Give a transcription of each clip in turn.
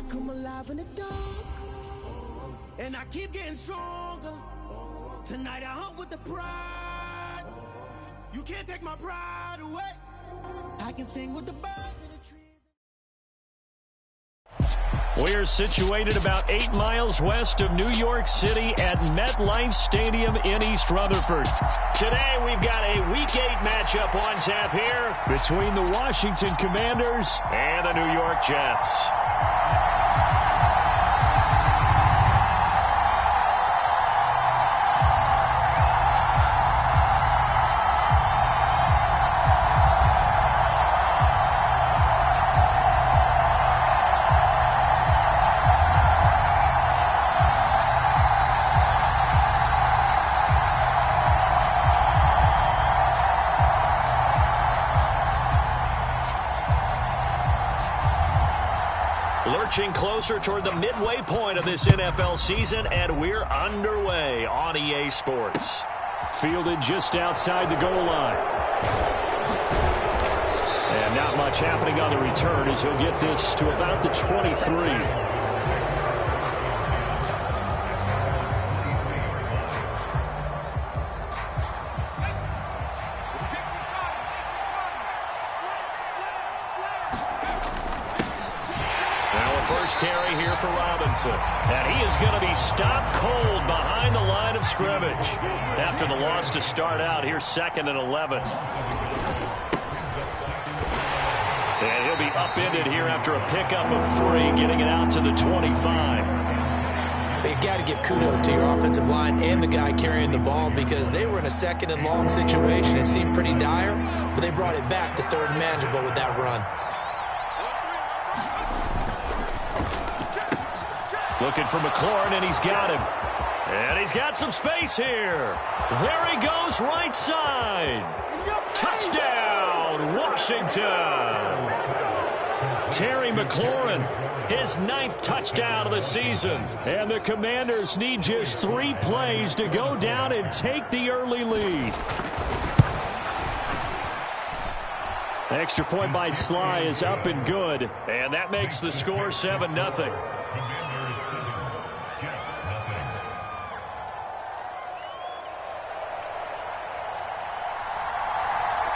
come alive in the dark, and I keep getting stronger. Tonight I hunt with the pride. You can't take my pride away. I can sing with the birds in the trees. We're situated about 8 miles west of New York City at MetLife Stadium in East Rutherford. Today we've got a Week 8 matchup on tap here between the Washington Commanders and the New York Jets. Lurching closer toward the midway point of this NFL season, and we're underway on EA Sports. Fielded just outside the goal line. And not much happening on the return as he'll get this to about the 23. Carry here for Robinson, and he is going to be stopped cold behind the line of scrimmage after the loss to start out. Here's 2nd and 11. And he'll be upended here after a pickup of 3, getting it out to the 25. You got to give kudos to your offensive line and the guy carrying the ball, because they were in a 2nd and long situation. It seemed pretty dire, but they brought it back to 3rd and manageable with that run. Looking for McLaurin, and he's got him. And he's got some space here. There he goes, right side. Touchdown, Washington. Terry McLaurin, his 9th touchdown of the season. And the Commanders need just 3 plays to go down and take the early lead. Extra point by Sly is up and good. And that makes the score 7-0.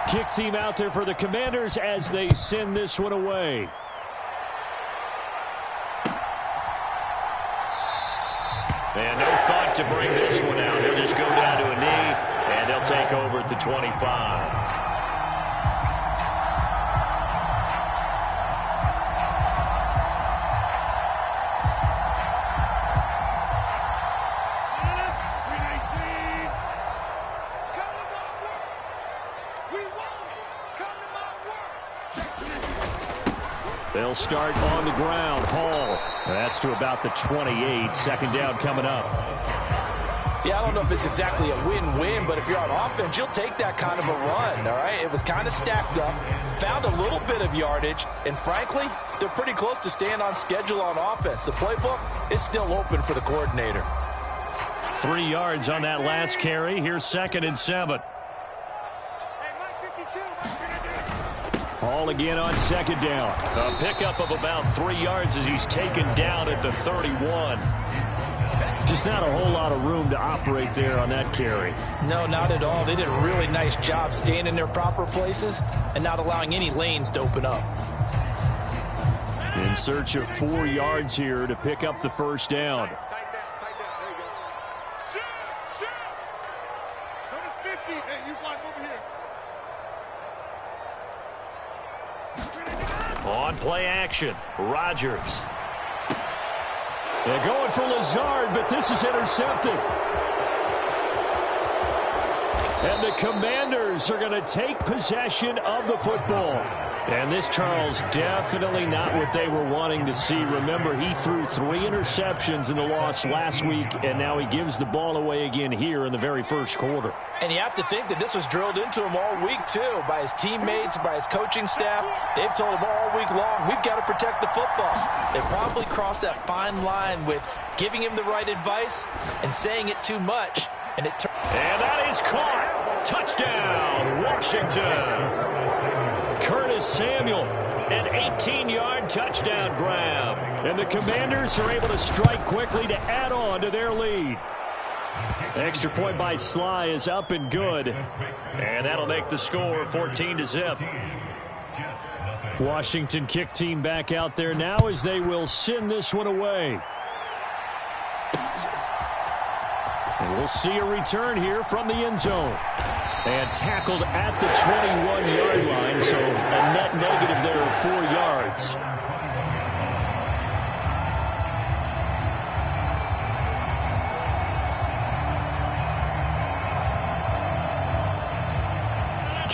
Kick team out there for the Commanders as they send this one away. And no thought to bring this one out. He'll just go down to a knee, and they'll take over at the 25. They'll start on the ground. Hall. That's to about the 28. 2nd down coming up. Yeah, I don't know if it's exactly a win-win, but if you're on offense, you'll take that kind of a run, all right? It was kind of stacked up, found a little bit of yardage, and frankly, they're pretty close to staying on schedule on offense. The playbook is still open for the coordinator. 3 yards on that last carry. Here's 2nd and 7. Hall again on 2nd down. A pickup of about 3 yards as he's taken down at the 31. Just not a whole lot of room to operate there on that carry. No, not at all. They did a really nice job staying in their proper places and not allowing any lanes to open up. In search of 4 yards here to pick up the 1st down. On play action, Rodgers. They're going for Lazard, but this is intercepted. And the Commanders are going to take possession of the football. And this, Charles, definitely not what they were wanting to see. Remember, he threw 3 interceptions in the loss last week, and now he gives the ball away again here in the very first quarter. And you have to think that this was drilled into him all week, too, by his teammates, by his coaching staff. They've told him all week long, we've got to protect the football. They probably crossed that fine line with giving him the right advice and saying it too much. And that is caught. Touchdown, Washington. Curtis Samuel. An 18-yard touchdown grab. And the Commanders are able to strike quickly to add on to their lead. Extra point by Sly is up and good. And that'll make the score 14-0. Washington kick team back out there now as they will send this one away. And we'll see a return here from the end zone. And tackled at the 21-yard line, so a net negative there of 4 yards.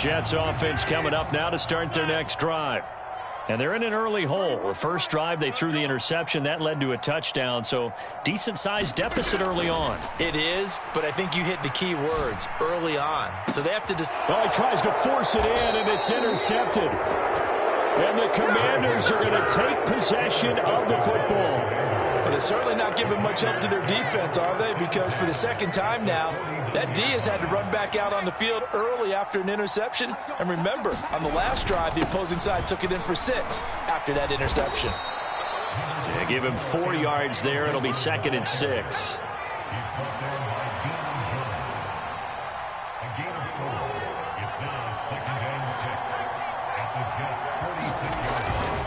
Jets offense coming up now to start their next drive. And they're in an early hole. The first drive, they threw the interception. That led to a touchdown, so decent-sized deficit early on. It is, but I think you hit the key words, early on. So they have to well, he tries to force it in, and it's intercepted. And the Commanders are going to take possession of the football. Well, they're certainly not giving much help to their defense, are they? Because for the second time now, that D has had to run back out on the field early after an interception. And remember, on the last drive, the opposing side took it in for 6 after that interception. Yeah, give him 4 yards there. It'll be 2nd and 6.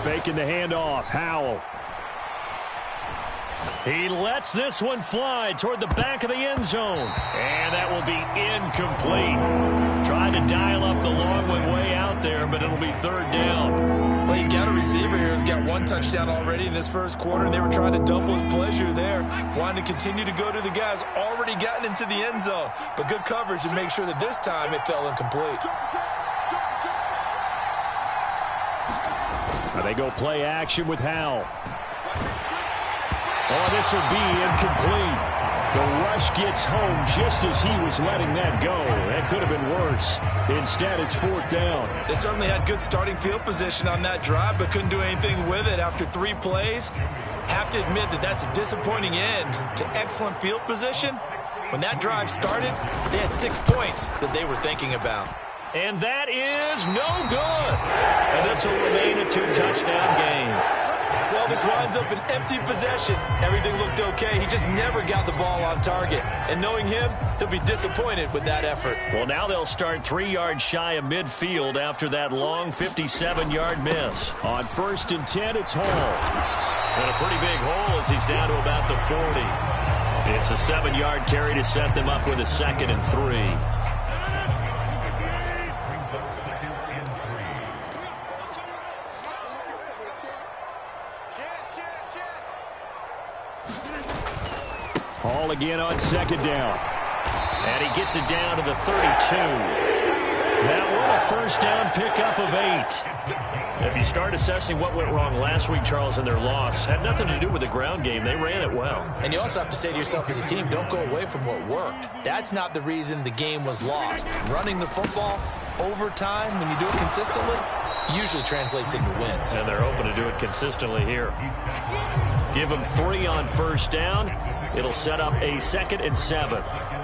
Faking the handoff. Howell. He lets this one fly toward the back of the end zone. And that will be incomplete. Trying to dial up the long one way out there, but it'll be 3rd down. Well, you've got a receiver here who's got 1 touchdown already in this first quarter, and they were trying to double his pleasure there. Wanting to continue to go to the guys already gotten into the end zone. But good coverage to make sure that this time it fell incomplete. Now they go play action with Howell. Oh, this will be incomplete. The rush gets home just as he was letting that go. That could have been worse. Instead, it's 4th down. They certainly had good starting field position on that drive, but couldn't do anything with it after 3 plays. Have to admit that that's a disappointing end to excellent field position. When that drive started, they had 6 points that they were thinking about. And that is no good. And this will remain a 2-touchdown game. Well, this winds up an empty possession. Everything looked okay. He just never got the ball on target. And knowing him, he'll be disappointed with that effort. Well, now they'll start 3 yards shy of midfield after that long 57-yard miss. On 1st and 10, it's Hall. And a pretty big hole as he's down to about the 40. It's a 7-yard carry to set them up with a 2nd and 3. Hall again on 2nd down. And he gets it down to the 32. That one a 1st down pickup of 8. If you start assessing what went wrong last week, Charles, in their loss, had nothing to do with the ground game. They ran it well. And you also have to say to yourself as a team, don't go away from what worked. That's not the reason the game was lost. Running the football over time, when you do it consistently, usually translates into wins. And they're hoping to do it consistently here. Give them 3 on 1st down. It'll set up a 2nd and 7.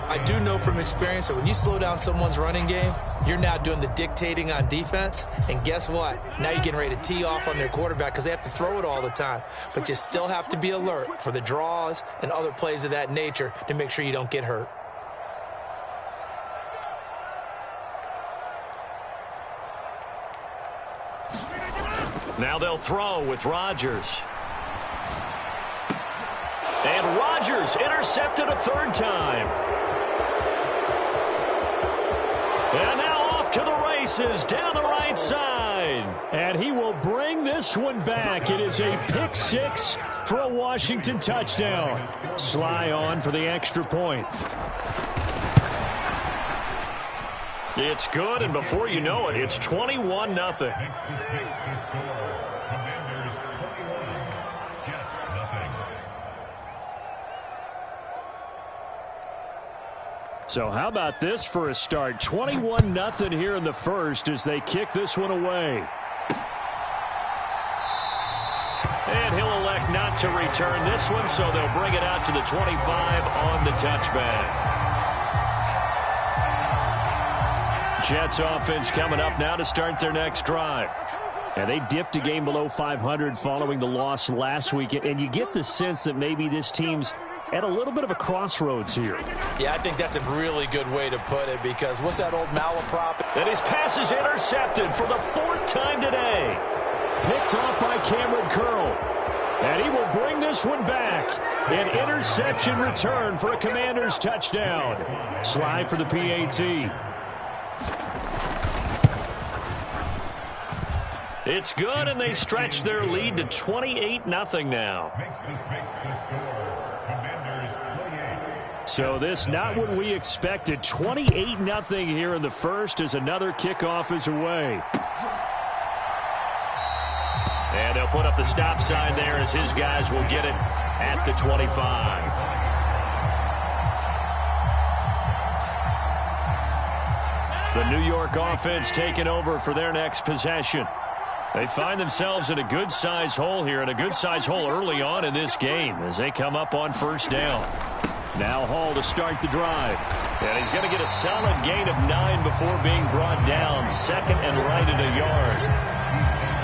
I do know from experience that when you slow down someone's running game, you're now doing the dictating on defense. And guess what? Now you're getting ready to tee off on their quarterback because they have to throw it all the time. But you still have to be alert for the draws and other plays of that nature to make sure you don't get hurt. Now they'll throw with Rodgers. And Rodgers intercepted a 3rd time. And now off to the races down the right side. And he will bring this one back. It is a pick 6 for a Washington touchdown. Sly on for the extra point. It's good, and before you know it, it's 21-0. So how about this for a start? 21-0 here in the first as they kick this one away. And he'll elect not to return this one, so they'll bring it out to the 25 on the touchback. Jets offense coming up now to start their next drive. And they dipped a game below 500 following the loss last week. And you get the sense that maybe this team's at a little bit of a crossroads here. Yeah, I think that's a really good way to put it, because what's that old malaprop? And his pass is intercepted for the 4th time today. Picked off by Cameron Curl. And he will bring this one back. An interception return for a Commanders touchdown. Slide for the PAT. It's good, and they stretch their lead to 28-0 now. So this not what we expected. 28-0 here in the first as another kickoff is away. And they'll put up the stop sign there as his guys will get it at the 25. The New York offense taking over for their next possession. They find themselves in a good-size hole here, and a good-size hole early on in this game as they come up on first down. Now Hall to start the drive. And he's going to get a solid gain of 9 before being brought down. Second and right at a yard.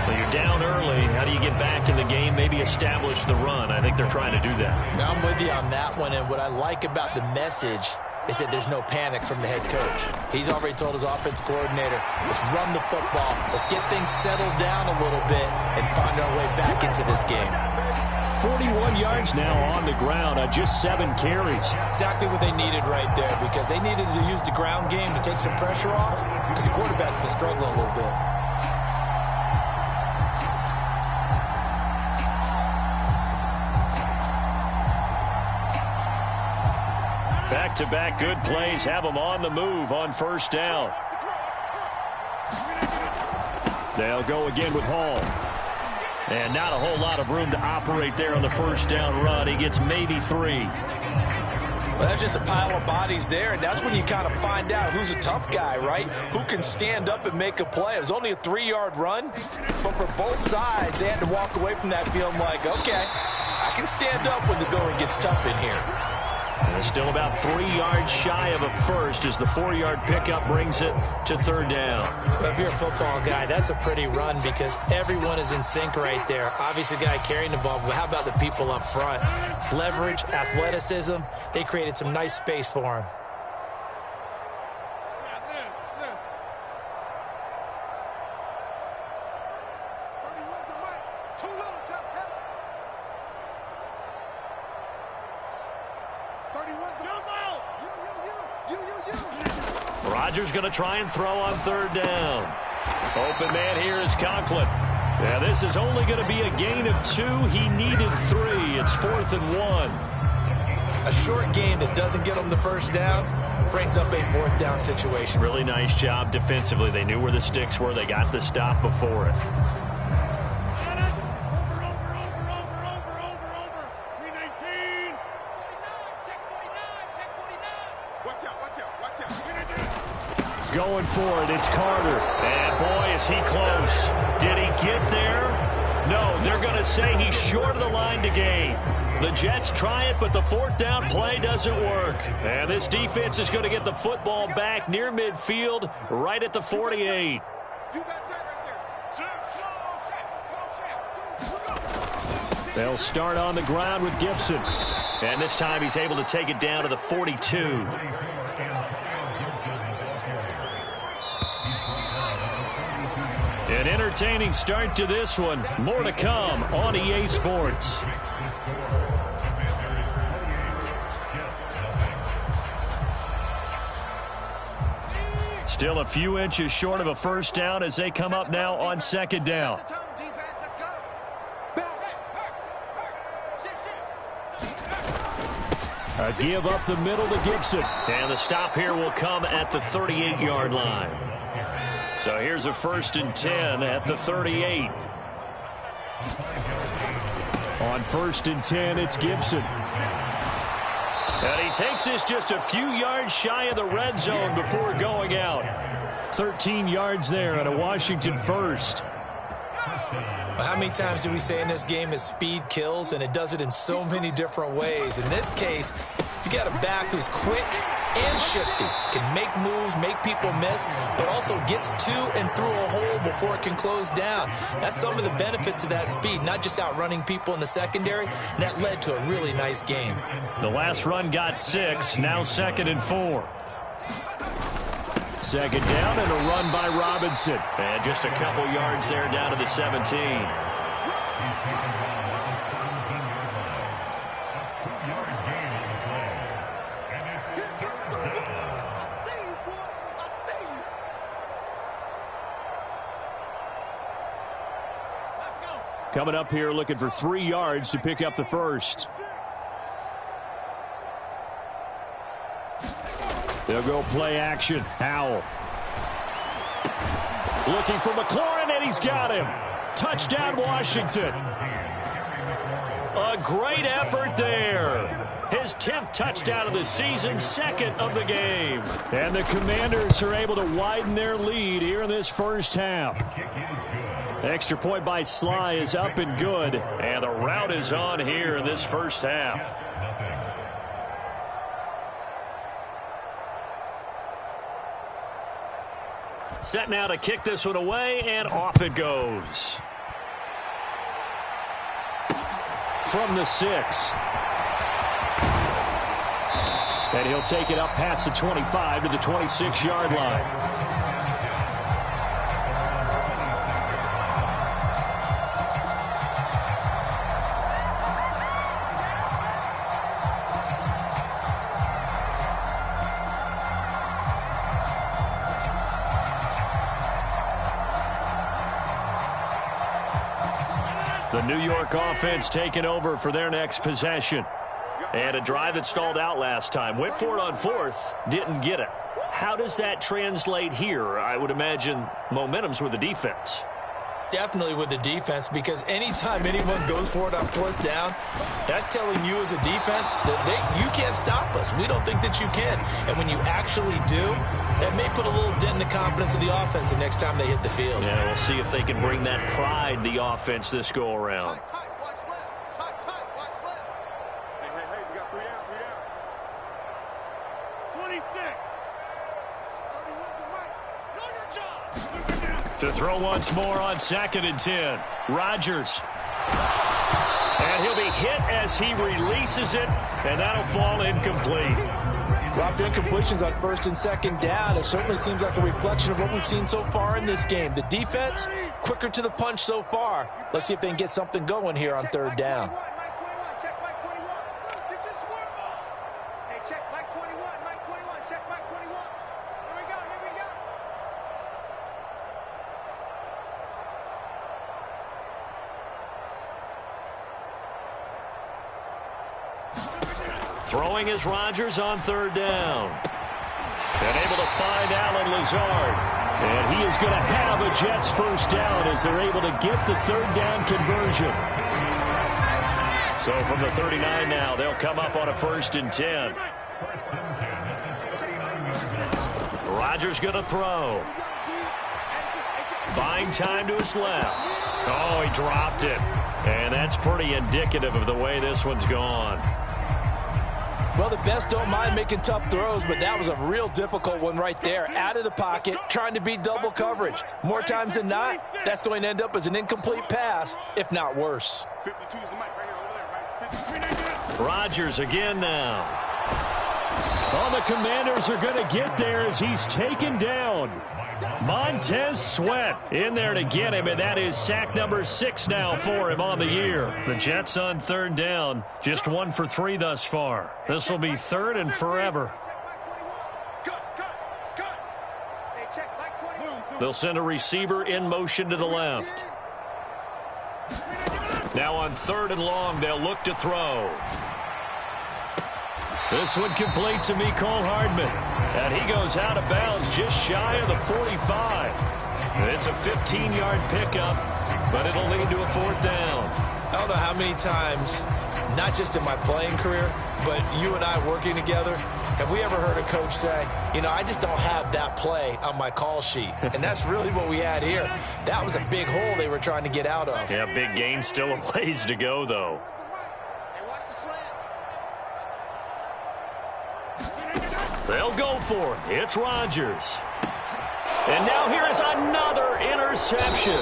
Well, you're down early. How do you get back in the game? Maybe establish the run. I think they're trying to do that. Now, I'm with you on that one, and what I like about the message is that there's no panic from the head coach. He's already told his offensive coordinator, let's run the football, let's get things settled down a little bit and find our way back into this game. 41 yards now on the ground on just 7 carries. Exactly what they needed right there, because they needed to use the ground game to take some pressure off, because the quarterback's been struggling a little bit. Back-to-back good plays have them on the move on first down. They'll go again with Hall. And not a whole lot of room to operate there on the first down run. He gets maybe 3. Well, that's just a pile of bodies there, and that's when you kind of find out who's a tough guy, right? Who can stand up and make a play. It was only a 3-yard run, but for both sides, they had to walk away from that feeling like, okay, I can stand up when the going gets tough in here. And still about 3 yards shy of a first as the 4-yard pickup brings it to third down. Well, if you're a football guy, that's a pretty run because everyone is in sync right there. Obviously, the guy carrying the ball, but how about the people up front? Leverage, athleticism, they created some nice space for him. Rodgers going to try and throw on third down. Open man here is Conklin. Now this is only going to be a gain of 2. He needed 3. It's 4th and 1. A short game that doesn't get him the first down brings up a 4th down situation. Really nice job defensively. They knew where the sticks were. They got the stop before it. Going for it, it's Carter. And boy, is he close. Did he get there? No, they're going to say he's short of the line to gain. The Jets try it, but the 4th down play doesn't work. And this defense is going to get the football back near midfield, right at the 48. They'll start on the ground with Gibson. And this time he's able to take it down to the 42. An entertaining start to this one. More to come on EA Sports. Still a few inches short of a first down as they come up now on second down. A give up the middle to Gibson. And the stop here will come at the 38-yard line. So here's a 1st and 10 at the 38. On 1st and 10, it's Gibson. And he takes this just a few yards shy of the red zone before going out. 13 yards there and a Washington first. Well, how many times do we say in this game that speed kills, and it does it in so many different ways? In this case, you got a back who's quick, and shifty. Can make moves, make people miss, but also gets to and through a hole before it can close down. That's some of the benefits of that speed, not just outrunning people in the secondary, and that led to a really nice game. The last run got 6, now 2nd and 4. Second down and a run by Robinson. And just a couple yards there down to the 17. Coming up here looking for 3 yards to pick up the first. They'll go play action. Howell. Looking for McLaurin, and he's got him. Touchdown, Washington. A great effort there. His 10th touchdown of the season, 2nd of the game. And the Commanders are able to widen their lead here in this first half. Extra point by Sly is up and good. And the route is on here in this first half. Set now to kick this one away, and off it goes. From the 6. And he'll take it up past the 25 to the 26-yard line. The New York offense taking over for their next possession. And a drive that stalled out last time. Went for it on 4th, didn't get it. How does that translate here? I would imagine momentum's with the defense. Definitely with the defense, because anytime anyone goes for it on 4th down, that's telling you as a defense that you can't stop us. We don't think that you can. And when you actually do, that may put a little dent in the confidence of the offense the next time they hit the field. Yeah, we'll see if they can bring that pride, the offense, this go-around. Tight, watch left. Tight, watch left. Hey, we got 3 down, 26. 31's the mic. Know your job. To throw once more on 2nd and 10. Rodgers. And he'll be hit as he releases it, and that'll fall incomplete. Rob, incompletions on 1st and 2nd down. It certainly seems like a reflection of what we've seen so far in this game. The defense, quicker to the punch so far. Let's see if they can get something going here on 3rd down. Check Mike 21. Get your swerve ball. Hey, check Mike 21. Check Mike 21. Here we go. Throwing is Rodgers on 3rd down. And able to find Allen Lazard. And he is going to have a Jets first down as they're able to get the 3rd down conversion. So from the 39 now, they'll come up on a 1st and 10. Rodgers going to throw. Buying time to his left. Oh, he dropped it. And that's pretty indicative of the way this one's gone. Well, the best don't mind making tough throws, but that was a real difficult one right there. Out of the pocket, trying to beat double coverage. More times than not, that's going to end up as an incomplete pass, if not worse. 52 is the mic right here, over there, right? 53. Rodgers again now. Oh, the Commanders are going to get there as he's taken down. Montez Sweat in there to get him, and that is sack number 6 now for him on the year. The Jets on 3rd down, just 1 for 3 thus far. This will be 3rd and forever. They'll send a receiver in motion to the left. Now on 3rd and long, they'll look to throw. This one complete to Mecole Hardman. And he goes out of bounds just shy of the 45. It's a 15-yard pickup, but it'll lead to a 4th down. I don't know how many times, not just in my playing career, but you and I working together, have we ever heard a coach say, you know, I just don't have that play on my call sheet. And that's really what we had here. That was a big hole they were trying to get out of. Yeah, big gain, still a ways to go, though. They'll go for it. It's Rodgers. And now here is another interception.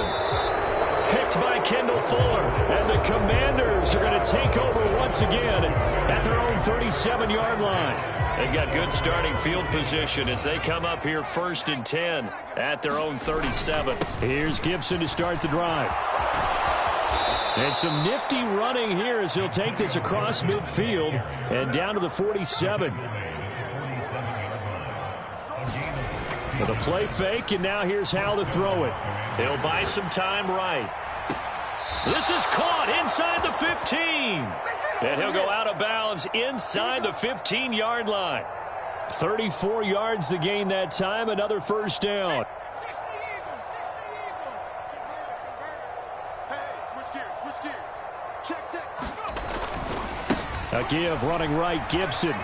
Picked by Kendall Fuller. And the Commanders are going to take over once again at their own 37-yard line. They've got good starting field position as they come up here 1st and 10 at their own 37. Here's Gibson to start the drive. And some nifty running here as he'll take this across midfield and down to the 47. With a play fake, and now here's how to throw it. He'll buy some time right. This is caught inside the 15. And he'll go out of bounds inside the 15-yard line. 34 yards to gain that time, another first down. A give running right, Gibson.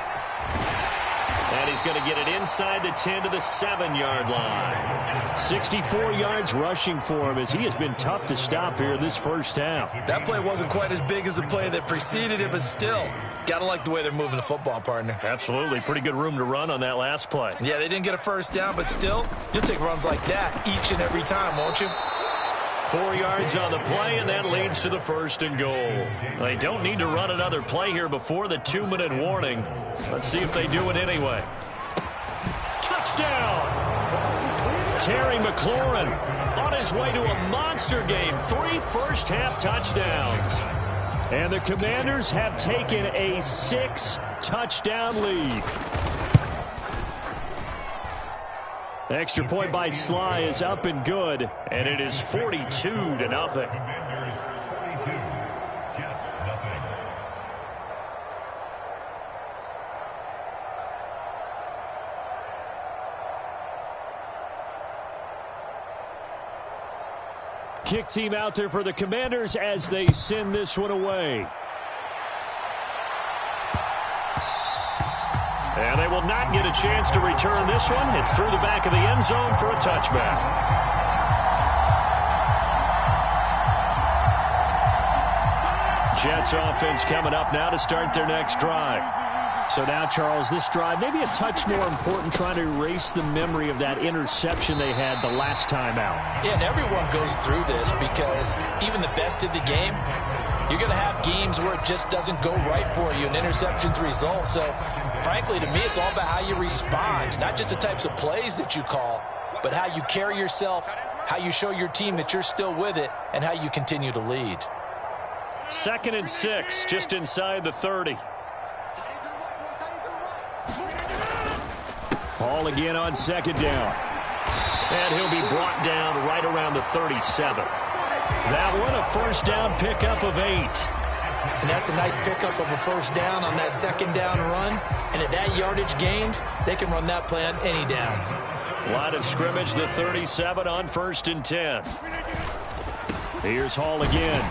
And he's going to get it inside the 10 to the 7-yard line. 64 yards rushing for him as he has been tough to stop here this first half. That play wasn't quite as big as the play that preceded it, but still, got to like the way they're moving the football, partner. Absolutely. Pretty good room to run on that last play. Yeah, they didn't get a first down, but still, you'll take runs like that each and every time, won't you? 4 yards on the play, and that leads to the 1st and goal. They don't need to run another play here before the 2-minute warning. Let's see if they do it anyway. Touchdown! Terry McLaurin on his way to a monster game. 3 first-half touchdowns. And the Commanders have taken a 6-touchdown lead. The extra point by Sly is up and good, and it is 42-0. Kick team out there for the Commanders as they send this one away. And they will not get a chance to return this one. It's through the back of the end zone for a touchback. Jets offense coming up now to start their next drive. So now, Charles, this drive maybe a touch more important, trying to erase the memory of that interception they had the last time out. Yeah, and everyone goes through this because even the best of the game, you're going to have games where it just doesn't go right for you, and interceptions result. So, frankly, to me, it's all about how you respond, not just the types of plays that you call, but how you carry yourself, how you show your team that you're still with it, and how you continue to lead. 2nd and 6, just inside the 30. Hall again on 2nd down. And he'll be brought down right around the 37. That one a first down pickup of 8. And that's a nice pickup of a first down on that 2nd down run. And at that yardage gained, they can run that play on any down. Line of scrimmage, the 37 on 1st and 10. Here's Hall again.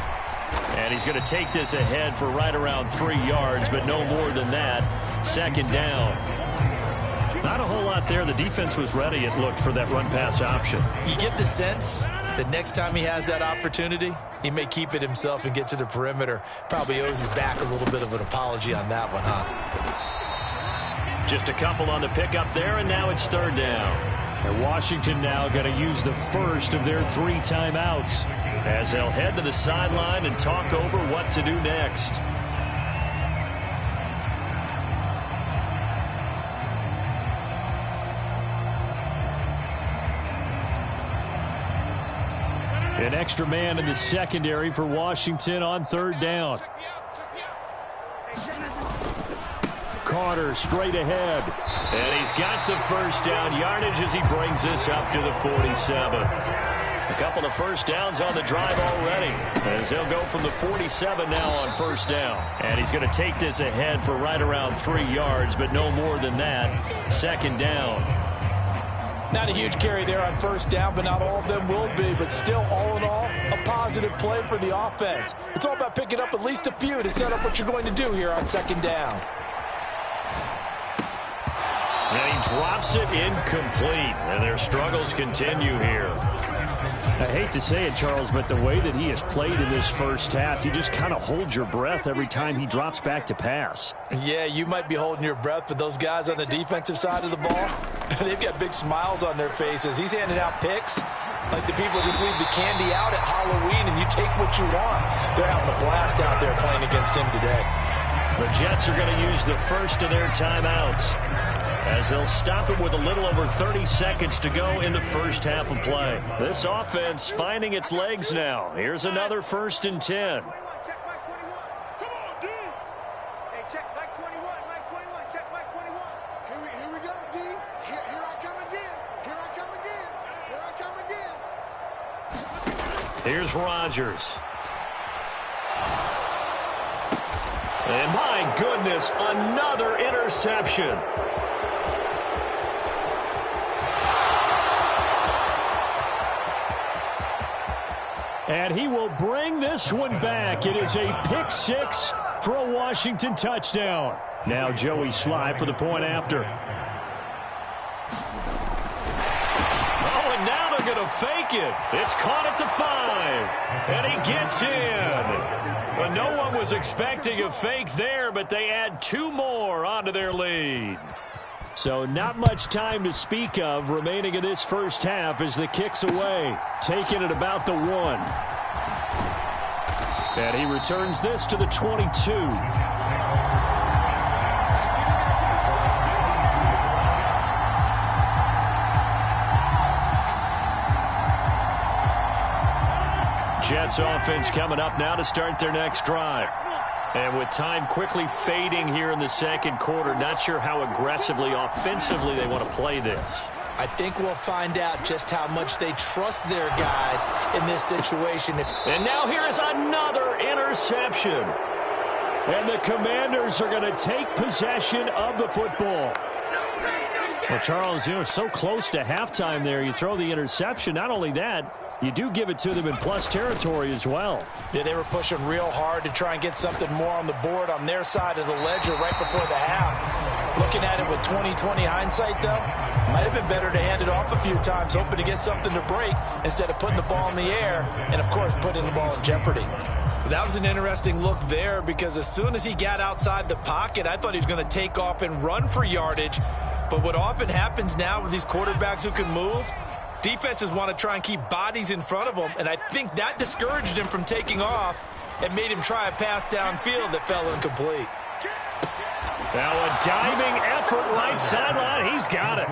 And he's going to take this ahead for right around 3 yards, but no more than that. 2nd down. Not a whole lot there. The defense was ready, it looked, for that run-pass option. You get the sense that next time he has that opportunity, he may keep it himself and get to the perimeter. Probably owes his back a little bit of an apology on that one, huh? Just a couple on the pickup there, and now it's 3rd down. And Washington now going to use the first of their 3 timeouts as they'll head to the sideline and talk over what to do next. An extra man in the secondary for Washington on 3rd down. Carter straight ahead. And he's got the first down yardage as he brings this up to the 47. A couple of first downs on the drive already, as they'll go from the 47 now on 1st down. And he's going to take this ahead for right around 3 yards, but no more than that. 2nd down. Not a huge carry there on 1st down, but not all of them will be. But still, all in all, a positive play for the offense. It's all about picking up at least a few to set up what you're going to do here on 2nd down. And he drops it incomplete, and their struggles continue here. I hate to say it, Charles, but the way that he has played in this first half, you just kind of hold your breath every time he drops back to pass. Yeah, you might be holding your breath, but those guys on the defensive side of the ball, they've got big smiles on their faces. He's handing out picks like the people just leave the candy out at Halloween and you take what you want. They're having a blast out there playing against him today. The Jets are going to use the first of their timeouts as they'll stop it with a little over 30 seconds to go in the first half of play. This offense finding its legs now. Here's another 1st and 10. Check back 21. Come on, D. Hey, check back 21. Back 21. Check back 21. Here we go, D. Here I come again. Here I come again. Here I come again. Here's Rodgers. And my goodness, another interception. And he will bring this one back. It is a pick 6 for a Washington touchdown. Now Joey Sly for the point after. Oh, and now they're going to fake it. It's caught at the 5. And he gets in. Well, no one was expecting a fake there, but they add 2 more onto their lead. So not much time to speak of remaining in this first half as the kick's away. Taking it about the 1. And he returns this to the 22. Jets offense coming up now to start their next drive. And with time quickly fading here in the second quarter, not sure how aggressively, offensively they want to play this. I think we'll find out just how much they trust their guys in this situation. And now here is another interception. And the Commanders are going to take possession of the football. Well, Charles, you know, so close to halftime there. You throw the interception. Not only that, you do give it to them in plus territory as well. Yeah, they were pushing real hard to try and get something more on the board on their side of the ledger right before the half. Looking at it with 20/20 hindsight, though, might have been better to hand it off a few times, hoping to get something to break instead of putting the ball in the air and, of course, putting the ball in jeopardy. That was an interesting look there because as soon as he got outside the pocket, I thought he was going to take off and run for yardage. But what often happens now with these quarterbacks who can move, defenses want to try and keep bodies in front of them, and I think that discouraged him from taking off and made him try a pass downfield that fell incomplete. Now a diving effort right sideline. He's got it.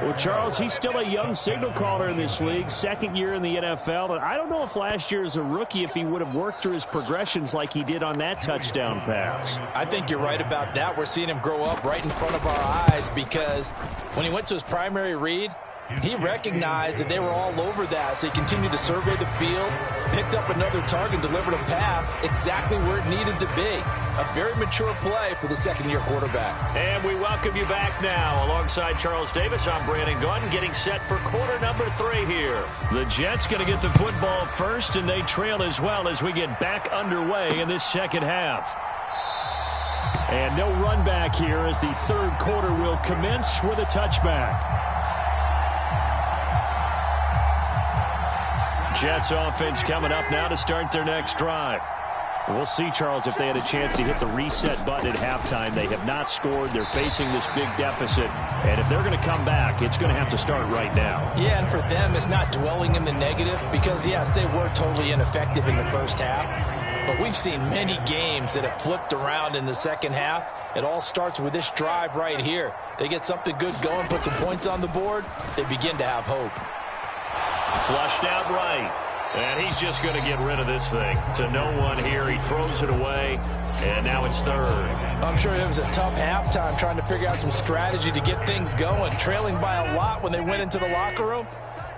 Well, Charles, he's still a young signal caller in this league, 2nd year in the NFL. And I don't know if last year as a rookie if he would have worked through his progressions like he did on that touchdown pass. I think you're right about that. We're seeing him grow up right in front of our eyes because when he went to his primary read, he recognized that they were all over that, so he continued to survey the field, picked up another target, delivered a pass exactly where it needed to be. A very mature play for the 2nd-year quarterback. And we welcome you back now. Alongside Charles Davis, I'm Brandon Gaudin, getting set for quarter number 3 here. The Jets going to get the football first, and they trail as well as we get back underway in this second half. And no run back here as the 3rd quarter will commence with a touchback. Jets offense coming up now to start their next drive. We'll see, Charles, if they had a chance to hit the reset button at halftime. They have not scored. They're facing this big deficit. And if they're going to come back, it's going to have to start right now. Yeah, and for them, it's not dwelling in the negative because, yes, they were totally ineffective in the first half. But we've seen many games that have flipped around in the second half. It all starts with this drive right here. They get something good going, put some points on the board, they begin to have hope. Flushed out right. And he's just going to get rid of this thing. To no one here. He throws it away. And now it's 3rd. I'm sure it was a tough halftime trying to figure out some strategy to get things going. Trailing by a lot when they went into the locker room.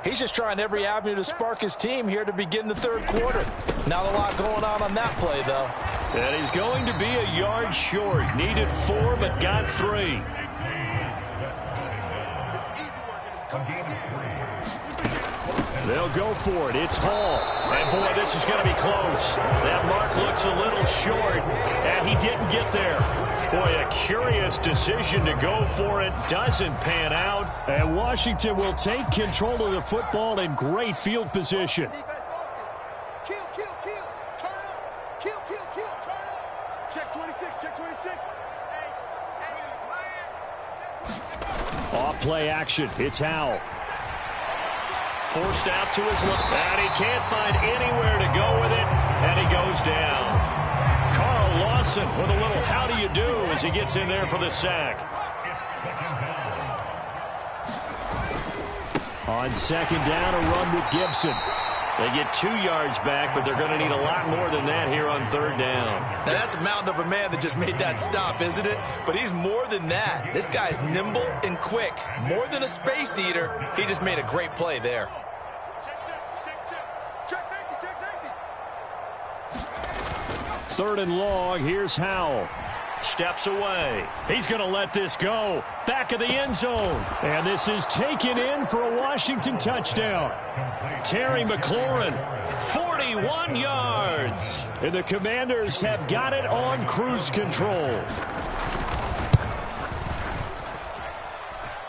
He's just trying every avenue to spark his team here to begin the 3rd quarter. Not a lot going on that play, though. And he's going to be a yard short. Needed 4, but got 3. They'll go for it. It's Hall. And, boy, this is going to be close. That mark looks a little short, and he didn't get there. Boy, a curious decision to go for it. Doesn't pan out. And Washington will take control of the football in great field position. Kill, kill, kill. Turn up. Kill, kill, kill. Turn up. Check 26. Check 26. Off play action. It's Howell. Forced out to his left. And he can't find anywhere to go with it. And he goes down. Carl Lawson with a little how do you do as he gets in there for the sack. On second down, a run with Gibson. They get 2 yards back, but they're going to need a lot more than that here on third down. Now, that's a mountain of a man that just made that stop, isn't it? But he's more than that. This guy's nimble and quick. More than a space eater. He just made a great play there. Third and long, here's Howell. Steps away. He's going to let this go. Back of the end zone. And this is taken in for a Washington touchdown. Terry McLaurin, 41 yards. And the Commanders have got it on cruise control.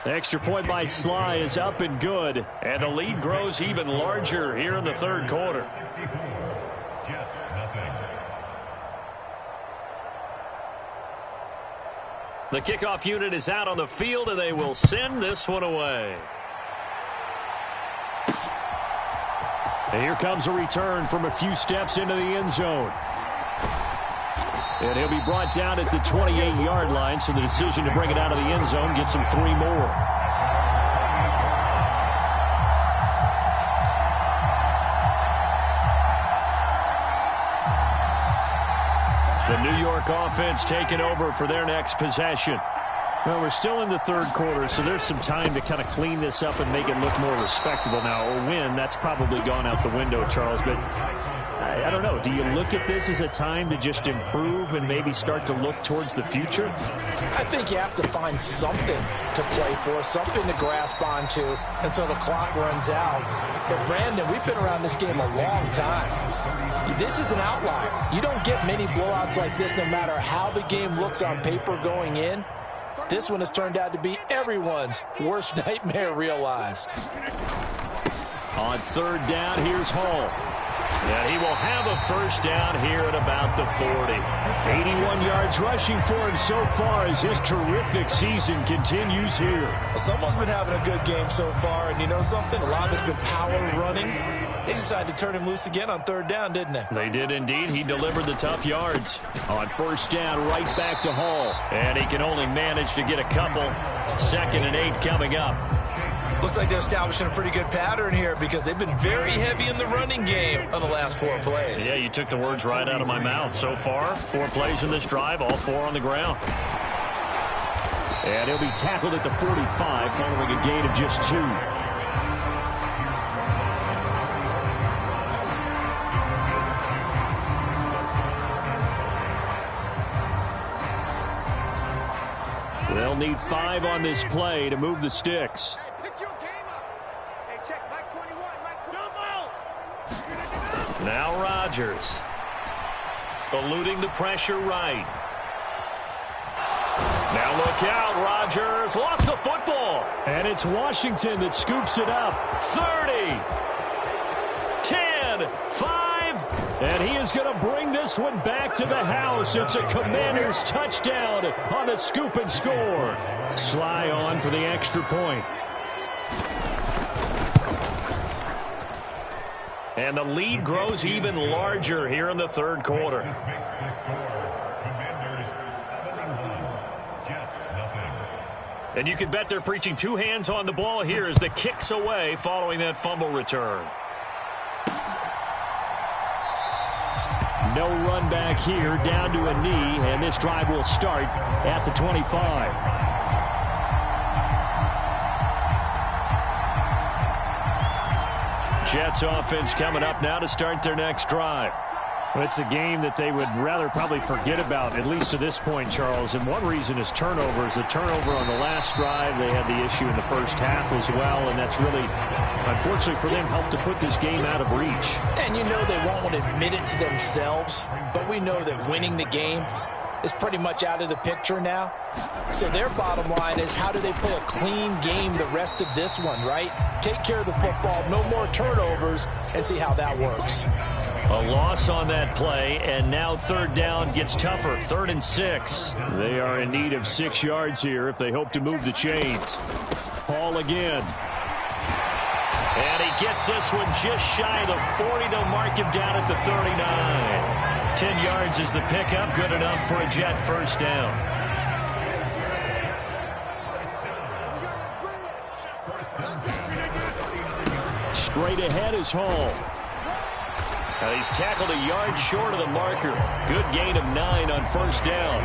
The extra point by Sly is up and good. And the lead grows even larger here in the third quarter. The kickoff unit is out on the field, and they will send this one away. And here comes a return from a few steps into the end zone. And he'll be brought down at the 28-yard line, so the decision to bring it out of the end zone gets him 3 more. The New York offense taking over for their next possession. Well, we're still in the third quarter, so there's some time to kind of clean this up and make it look more respectable now. A win, that's probably gone out the window, Charles. But I don't know. Do you look at this as a time to just improve and maybe start to look towards the future? I think you have to find something to play for, something to grasp onto until the clock runs out. But, Brandon, we've been around this game a long time. This is an outlier. You don't get many blowouts like this no matter how the game looks on paper going in. This one has turned out to be everyone's worst nightmare realized. On third down, here's Hall. And he will have a first down here at about the 40. 81 yards rushing for him so far as his terrific season continues here. Well, someone's been having a good game so far, and you know something? A lot of it's been power running. They decided to turn him loose again on third down, didn't they? They did indeed. He delivered the tough yards. On first down, right back to Hall. And he can only manage to get a couple. 2nd and 8 coming up. Looks like they're establishing a pretty good pattern here because they've been very heavy in the running game on the last 4 plays. Yeah, you took the words right out of my mouth. So far, 4 plays in this drive, all 4 on the ground. And he'll be tackled at the 45 following a gain of just 2. They'll need 5 on this play to move the sticks. Hey, pick your game up. Hey, check Mike 21. Mike 21. Now Rodgers. Eluding the pressure right. Now look out. Rodgers lost the football. And it's Washington that scoops it up. 30. 10. 5. And he is going to bring this one back to the house. It's a Commanders touchdown on the scoop and score. Sly on for the extra point. And the lead grows even larger here in the third quarter. And you can bet they're preaching 2 hands on the ball here as the kick's away following that fumble return. No run back here, down to a knee, and this drive will start at the 25. Jets offense coming up now to start their next drive. It's a game that they would rather probably forget about, at least to this point, Charles. And one reason is turnovers. The turnover on the last drive, they had the issue in the first half as well, and that's really, unfortunately for them, helped to put this game out of reach. And you know they won't admit it to themselves, but we know that winning the game is pretty much out of the picture now. So their bottom line is, how do they play a clean game the rest of this one, right? Take care of the football, no more turnovers, and see how that works. A loss on that play, and now third down gets tougher. 3rd and 6. They are in need of 6 yards here if they hope to move the chains. Hall again. And he gets this one just shy of the 40. They'll mark him down at the 39. 10 yards is the pickup. Good enough for a Jet first down. Straight ahead is Hall. Now he's tackled a yard short of the marker. Good gain of 9 on first down.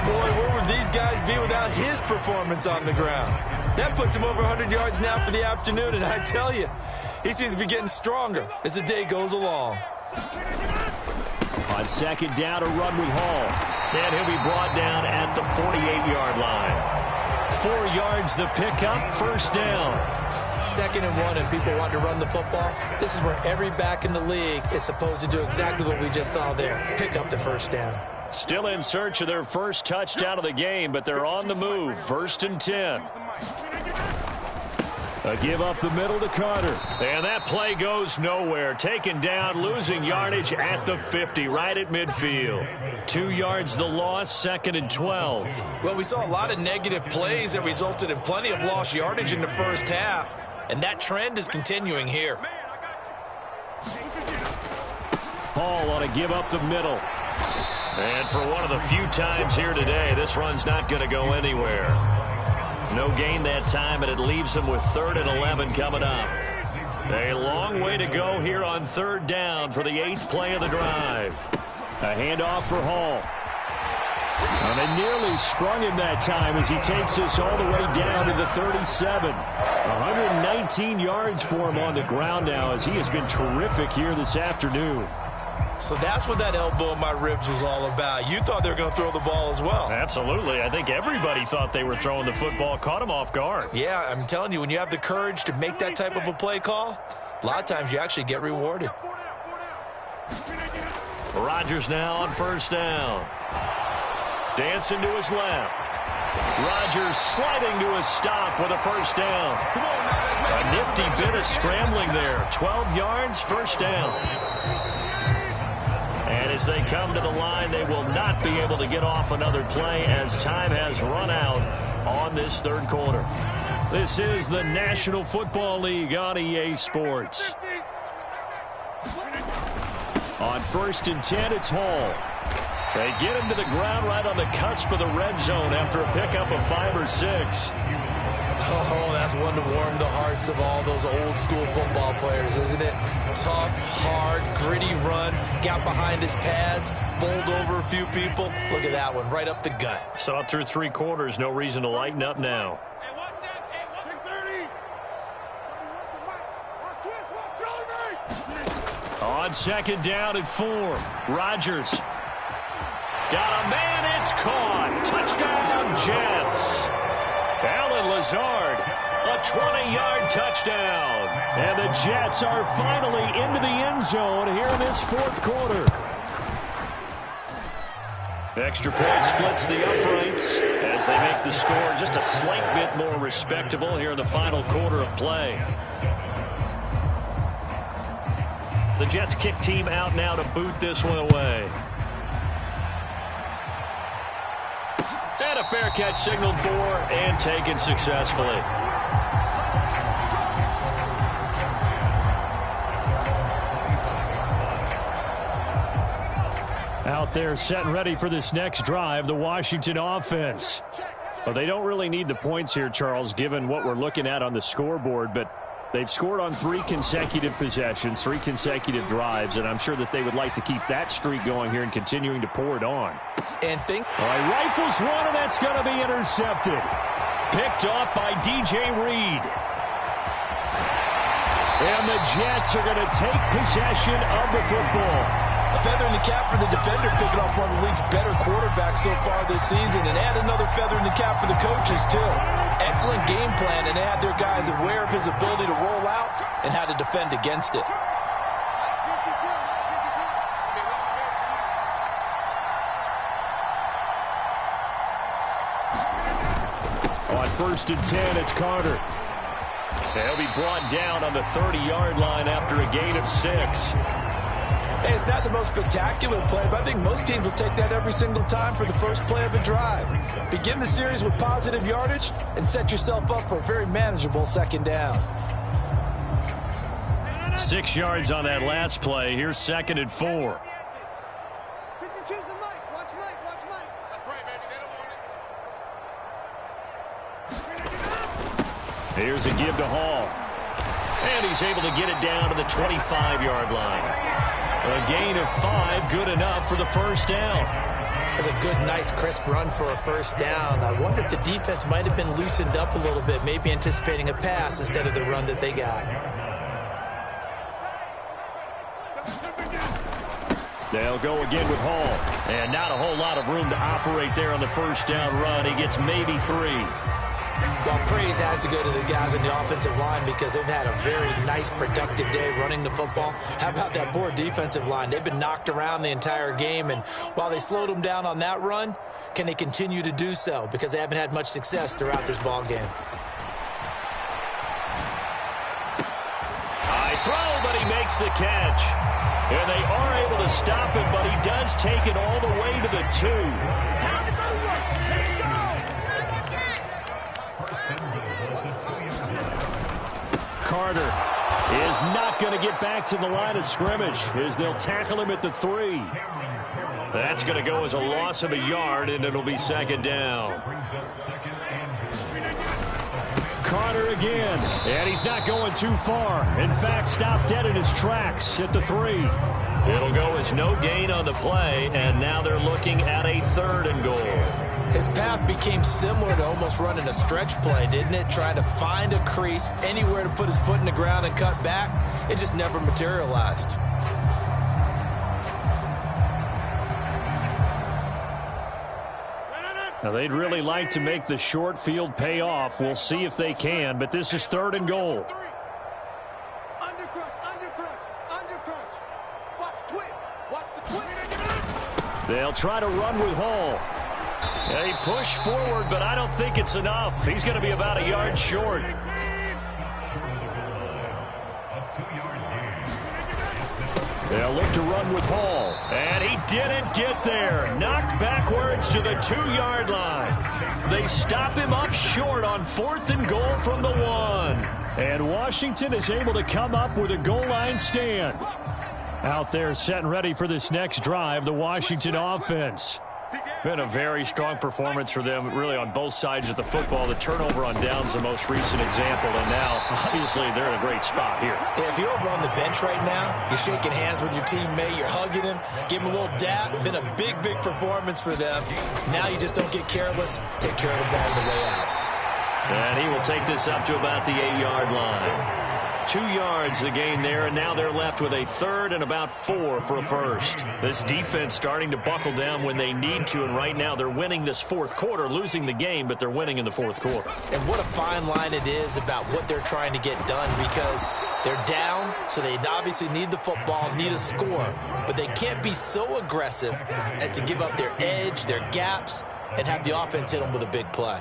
Boy, where would these guys be without his performance on the ground? That puts him over 100 yards now for the afternoon, and I tell you, he seems to be getting stronger as the day goes along. On second down, a run with Hall. And he'll be brought down at the 48-yard line. 4 yards the pickup, first down. 2nd and 1, and people want to run the football. This is where every back in the league is supposed to do exactly what we just saw there. Pick up the first down. Still in search of their first touchdown of the game, but they're on the move. 1st and 10. A give up the middle to Carter. And that play goes nowhere. Taken down, losing yardage at the 50, right at midfield. 2 yards the loss, 2nd and 12. Well, we saw a lot of negative plays that resulted in plenty of lost yardage in the first half. And that trend is continuing here. Hall on a give up the middle. And for one of the few times here today, this run's not going to go anywhere. No gain that time, and it leaves them with 3rd and 11 coming up. A long way to go here on 3rd down for the 8th play of the drive. A handoff for Hall. And they nearly sprung him that time as he takes this all the way down to the 37. 119 yards for him on the ground now, as he has been terrific here this afternoon. So that's what that elbow in my ribs was all about. You thought they were going to throw the ball as well. Absolutely. I think everybody thought they were throwing the football, caught him off guard. Yeah, I'm telling you, when you have the courage to make that type of a play call, a lot of times you actually get rewarded. Rodgers now on first down. Dancing to his left. Rodgers sliding to a stop with a first down. A nifty bit of scrambling there. 12 yards, first down. And as they come to the line, they will not be able to get off another play as time has run out on this 3rd quarter. This is the National Football League on EA Sports. On 1st and 10, it's Hall. They get him to the ground right on the cusp of the red zone after a pickup of 5 or 6. Oh, that's one to warm the hearts of all those old school football players, isn't it? Tough, hard, gritty run, got behind his pads, bowled over a few people. Look at that one, right up the gut. Saw it through 3 quarters, no reason to lighten up now. On 2nd down at 4, Rodgers. Got a man, it's caught. Touchdown, Jets. Alan Lazard, a 20-yard touchdown. And the Jets are finally into the end zone here in this 4th quarter. Extra point splits the uprights as they make the score just a slight bit more respectable here in the final quarter of play. The Jets kick team out now to boot this one away. And a fair catch signaled for and taken successfully. Out there set and ready for this next drive, the Washington offense. Well, they don't really need the points here, Charles, given what we're looking at on the scoreboard, but they've scored on 3 consecutive possessions, 3 consecutive drives, and I'm sure that they would like to keep that streak going here and continuing to pour it on. And think. All right, rifles one, and that's going to be intercepted. Picked off by DJ Reed. And the Jets are going to take possession of the football. A feather the cap for the defender, picking off one of the league's better quarterbacks so far this season, and add another feather in the cap for the coaches, too. Excellent game plan, and they had their guys aware of his ability to roll out and how to defend against it. On 1st and 10, it's Carter. He'll be brought down on the 30-yard line after a gain of 6. Hey, it's not the most spectacular play, but I think most teams will take that every single time for the first play of a drive. Begin the series with positive yardage and set yourself up for a very manageable second down. 6 yards on that last play. Here's 2nd and 4. 52's the Mike. Watch Mike. Watch Mike. That's right, baby. They don't want it. Here's a give to Hall. And he's able to get it down to the 25-yard line. A gain of 5, good enough for the first down. That's a good, nice, crisp run for a first down. I wonder if the defense might have been loosened up a little bit, maybe anticipating a pass instead of the run that they got. They'll go again with Hall. And not a whole lot of room to operate there on the first down run. He gets maybe 3. Well, praise has to go to the guys on the offensive line because they've had a very nice, productive day running the football. How about that poor defensive line? They've been knocked around the entire game, and while they slowed them down on that run, can they continue to do so? Because they haven't had much success throughout this ball game. High throw, but he makes the catch. And they are able to stop him, but he does take it all the way to the 2. Carter is not going to get back to the line of scrimmage as they'll tackle him at the 3. That's going to go as a loss of a yard, and it'll be 2nd down. Carter again, and he's not going too far. In fact, stopped dead in his tracks at the 3. It'll go as no gain on the play, and now they're looking at a 3rd and goal. His path became similar to almost running a stretch play, didn't it? Trying to find a crease, anywhere to put his foot in the ground and cut back. It just never materialized. Now, they'd really like to make the short field pay off. We'll see if they can, but this is 3rd and goal. They'll try to run with Hall. Yeah, he pushed forward, but I don't think it's enough. He's going to be about a yard short. They'll look to run with Hall. And he didn't get there. Knocked backwards to the 2-yard line. They stop him up short on 4th and goal from the 1. And Washington is able to come up with a goal line stand. Out there set and ready for this next drive, the Washington offense. Been a very strong performance for them, really, on both sides of the football. The turnover on downs the most recent example, and now, obviously, they're in a great spot here. Yeah, if you're over on the bench right now, you're shaking hands with your teammate, you're hugging him, give him a little dap. Been a big, big performance for them. Now you just don't get careless. Take care of the ball on the way out. And he will take this up to about the 8-yard line. 2 yards the gain there, and now they're left with a 3rd and about 4 for a first. This defense starting to buckle down when they need to, and right now they're winning this 4th quarter, losing the game, but they're winning in the 4th quarter. And what a fine line it is about what they're trying to get done, because they're down, so they obviously need the football, need a score, but they can't be so aggressive as to give up their edge, their gaps, and have the offense hit them with a big play.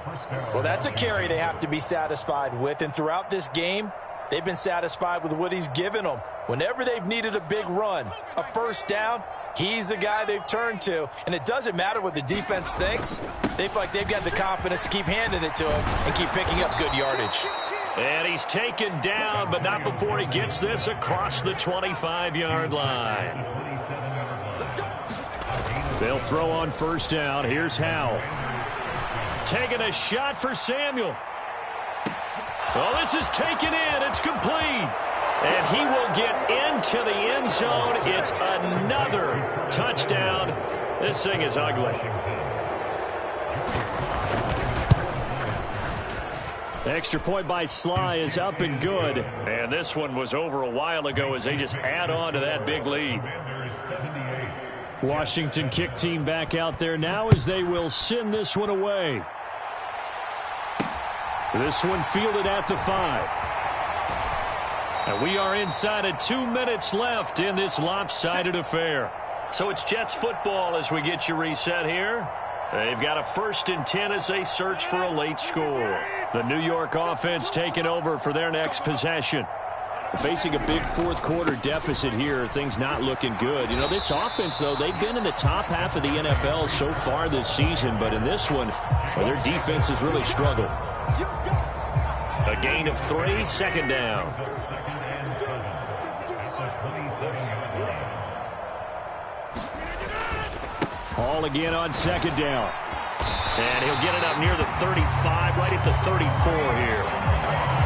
Well, that's a carry they have to be satisfied with, and throughout this game, they've been satisfied with what he's given them. Whenever they've needed a big run, a first down, he's the guy they've turned to. And it doesn't matter what the defense thinks. They feel like they've got the confidence to keep handing it to him and keep picking up good yardage. And he's taken down, but not before he gets this across the 25-yard line. They'll throw on first down. Here's Howell. Taking a shot for Samuel. Well, this is taken in. It's complete. And he will get into the end zone. It's another touchdown. This thing is ugly. The extra point by Sly is up and good. And this one was over a while ago as they just add on to that big lead. Washington kick team back out there now as they will send this one away. This one fielded at the 5. And we are inside of 2 minutes left in this lopsided affair. So it's Jets football as we get you reset here. They've got a 1st and 10 as they search for a late score. The New York offense taking over for their next possession. Facing a big fourth quarter deficit here, things not looking good. You know, this offense, though, they've been in the top half of the NFL so far this season, but in this one, well, their defense has really struggled. A gain of 3, 2nd down. Hall again on 2nd down. And he'll get it up near the 35, right at the 34 here.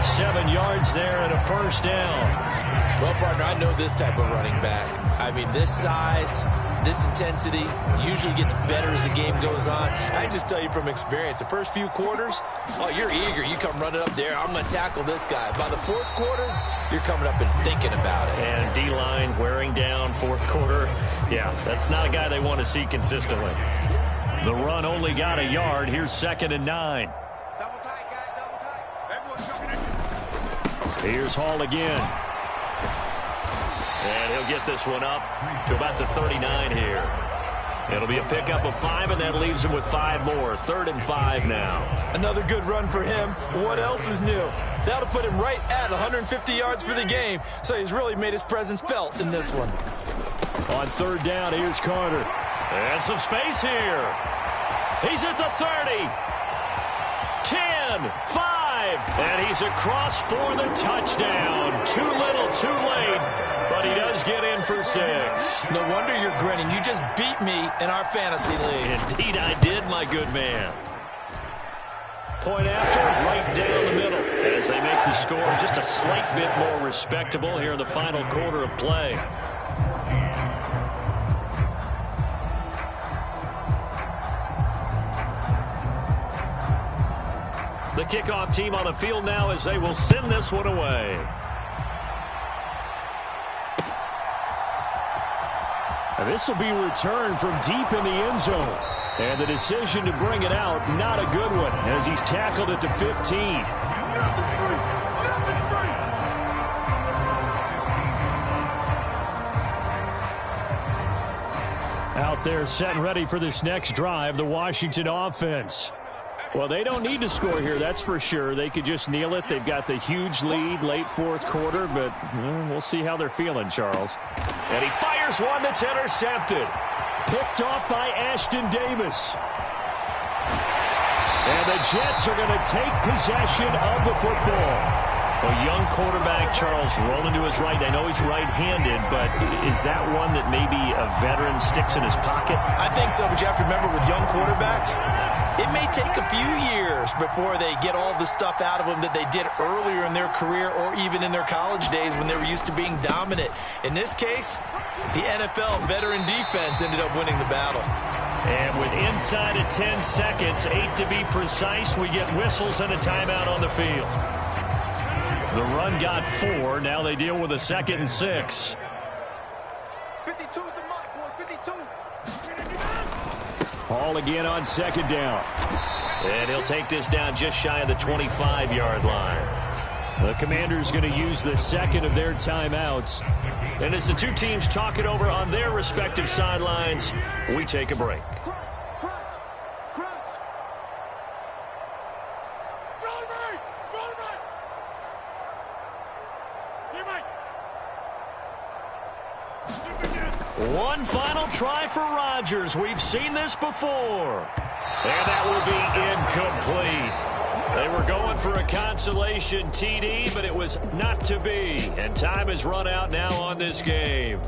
7 yards there and a 1st down. Well, partner, I know this type of running back. I mean, this size, this intensity usually gets better as the game goes on. I just tell you from experience, the first few quarters, oh, you're eager. You come running up there, I'm going to tackle this guy. By the 4th quarter, you're coming up and thinking about it. And D-line wearing down 4th quarter. Yeah, that's not a guy they want to see consistently. The run only got a yard. Here's 2nd and 9. Double tight, guys, double tight. Everyone's coming in. Here's Hall again. And he'll get this one up to about the 39 here. It'll be a pickup of 5, and that leaves him with 5 more. 3rd and 5 now. Another good run for him. What else is new? That'll put him right at 150 yards for the game, so he's really made his presence felt in this one. On 3rd down, here's Carter. And some space here. He's at the 30. 10, 5, and he's across for the touchdown. Too little, too late, but he does get in for 6. No wonder you're grinning. You just beat me in our fantasy league. Indeed I did, my good man. Point after, right down the middle, as they make the score just a slight bit more respectable here in the final quarter of play. The kickoff team on the field now as they will send this one away. And this will be returned from deep in the end zone. And the decision to bring it out, not a good one, as he's tackled at the 15. Out there set and ready for this next drive, the Washington offense. Well, they don't need to score here, that's for sure. They could just kneel it. They've got the huge lead late 4th quarter, but we'll see how they're feeling, Charles. And he fires one that's intercepted. Picked off by Ashton Davis. And the Jets are going to take possession of the football. A young quarterback, Charles, rolling to his right. I know he's right-handed, but is that one that maybe a veteran sticks in his pocket? I think so, but you have to remember with young quarterbacks, it may take a few years before they get all the stuff out of them that they did earlier in their career or even in their college days when they were used to being dominant. In this case, the NFL veteran defense ended up winning the battle. And with inside of 10 seconds, 8 to be precise, we get whistles and a timeout on the field. The run got 4. Now they deal with a 2nd and 6. 52's the mark, boys. 52. Hall again on 2nd down. And he'll take this down just shy of the 25-yard line. The Commanders going to use the 2nd of their timeouts. And as the two teams talk it over on their respective sidelines, we take a break. One final try for Rodgers. We've seen this before. And that will be incomplete. They were going for a consolation TD, but it was not to be. And time has run out now on this game.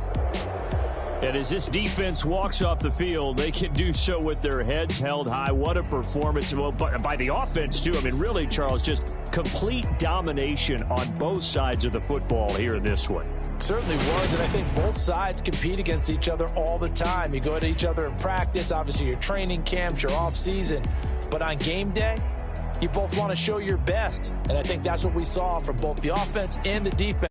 And as this defense walks off the field, they can do so with their heads held high. What a performance. Well, by the offense, too. I mean, really, Charles, just complete domination on both sides of the football here in this one. Certainly was, and I think both sides compete against each other all the time. You go at each other in practice, obviously your training camps, your off-season. But on game day, you both want to show your best. And I think that's what we saw from both the offense and the defense.